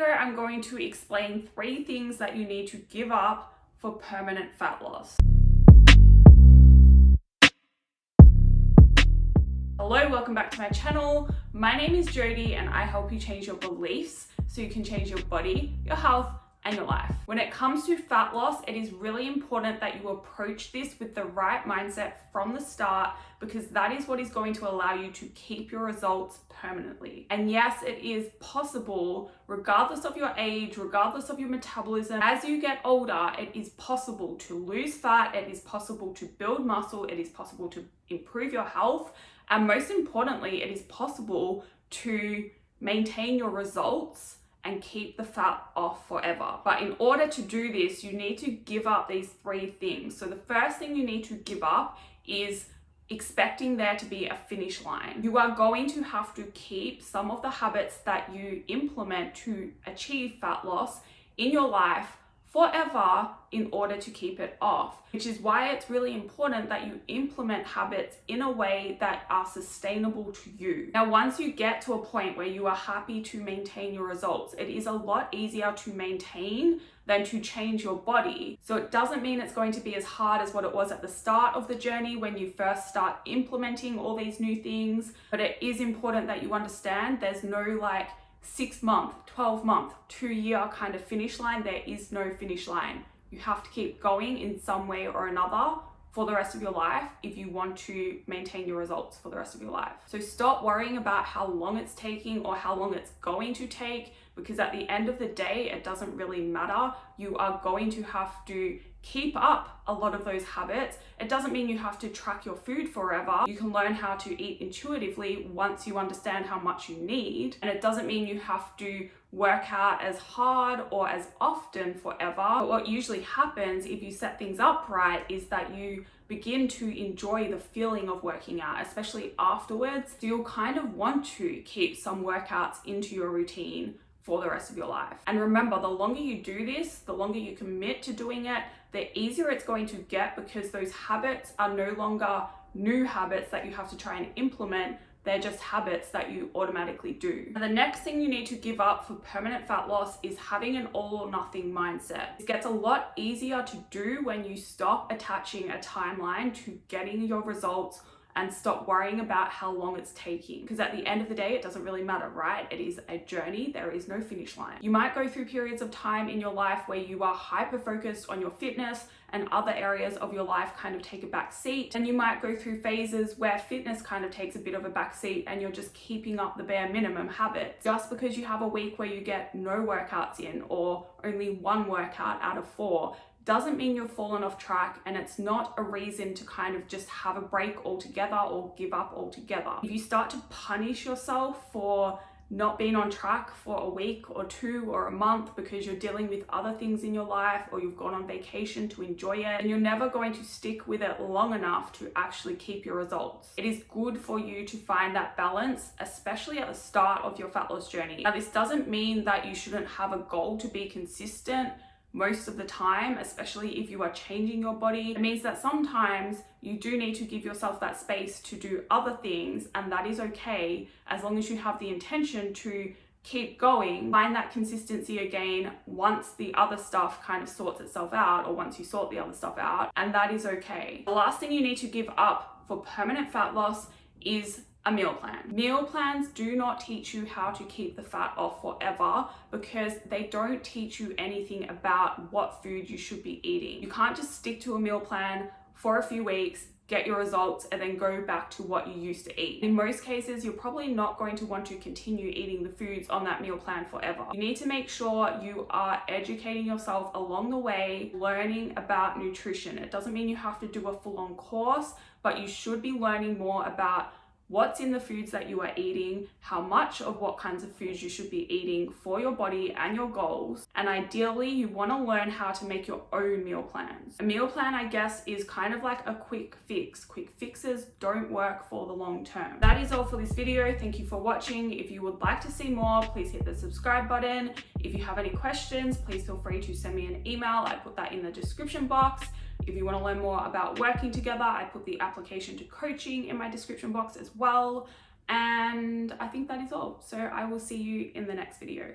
video, I'm going to explain 3 things that you need to give up for permanent fat loss. Hello, welcome back to my channel. My name is Jodie and I help you change your beliefs so you can change your body, your health, and your life. When it comes to fat loss, it is really important that you approach this with the right mindset from the start, because that is what is going to allow you to keep your results permanently. And yes, it is possible, regardless of your age, regardless of your metabolism. As you get older, it is possible to lose fat, it is possible to build muscle, it is possible to improve your health, and most importantly, it is possible to maintain your results and keep the fat off forever. But in order to do this, you need to give up these 3 things. So the first thing you need to give up is expecting there to be a finish line. You are going to have to keep some of the habits that you implement to achieve fat loss in your life forever in order to keep it off, which is why it's really important that you implement habits in a way that are sustainable to you. Now, once you get to a point where you are happy to maintain your results, it is a lot easier to maintain than to change your body. So it doesn't mean it's going to be as hard as what it was at the start of the journey when you first start implementing all these new things, but it is important that you understand there's no 6-month, 12-month, 2-year kind of finish line. There is no finish line. You have to keep going in some way or another for the rest of your life if you want to maintain your results for the rest of your life. So stop worrying about how long it's taking or how long it's going to take, because at the end of the day, it doesn't really matter. You are going to have to keep up a lot of those habits. It doesn't mean you have to track your food forever. You can learn how to eat intuitively once you understand how much you need. And it doesn't mean you have to work out as hard or as often forever. But what usually happens if you set things up right is that you begin to enjoy the feeling of working out, especially afterwards. So you'll kind of want to keep some workouts into your routine for the rest of your life. And remember, the longer you do this, the longer you commit to doing it, the easier it's going to get, because those habits are no longer new habits that you have to try and implement. They're just habits that you automatically do. And the next thing you need to give up for permanent fat loss is having an all or nothing mindset. It gets a lot easier to do when you stop attaching a timeline to getting your results and stop worrying about how long it's taking. Because at the end of the day, it doesn't really matter, right? It is a journey. There is no finish line. You might go through periods of time in your life where you are hyper-focused on your fitness and other areas of your life kind of take a back seat. And you might go through phases where fitness kind of takes a bit of a back seat and you're just keeping up the bare minimum habits. Just because you have a week where you get no workouts in or only 1 workout out of 4 doesn't mean you've fallen off track, and it's not a reason to kind of just have a break altogether or give up altogether. If you start to punish yourself for not being on track for a week or 2 or a month because you're dealing with other things in your life or you've gone on vacation to enjoy it, and you're never going to stick with it long enough to actually keep your results. It is good for you to find that balance, especially at the start of your fat loss journey. Now, this doesn't mean that you shouldn't have a goal to be consistent most of the time, especially if you are changing your body. It means that sometimes you do need to give yourself that space to do other things, and that is okay as long as you have the intention to keep going. Find that consistency again once the other stuff kind of sorts itself out, or once you sort the other stuff out, and that is okay. The last thing you need to give up for permanent fat loss is a meal plan. Meal plans do not teach you how to keep the fat off forever, because they don't teach you anything about what food you should be eating. You can't just stick to a meal plan for a few weeks, get your results, and then go back to what you used to eat. In most cases, you're probably not going to want to continue eating the foods on that meal plan forever. You need to make sure you are educating yourself along the way, learning about nutrition. It doesn't mean you have to do a full-on course, but you should be learning more about what's in the foods that you are eating, how much of what kinds of foods you should be eating for your body and your goals. And ideally, you want to learn how to make your own meal plans. A meal plan, I guess, is kind of like a quick fix. Quick fixes don't work for the long term. That is all for this video. Thank you for watching. If you would like to see more, please hit the subscribe button. If you have any questions, please feel free to send me an email. I put that in the description box. If you want to learn more about working together, I put the application to coaching in my description box as well. And I think that is all. So I will see you in the next video.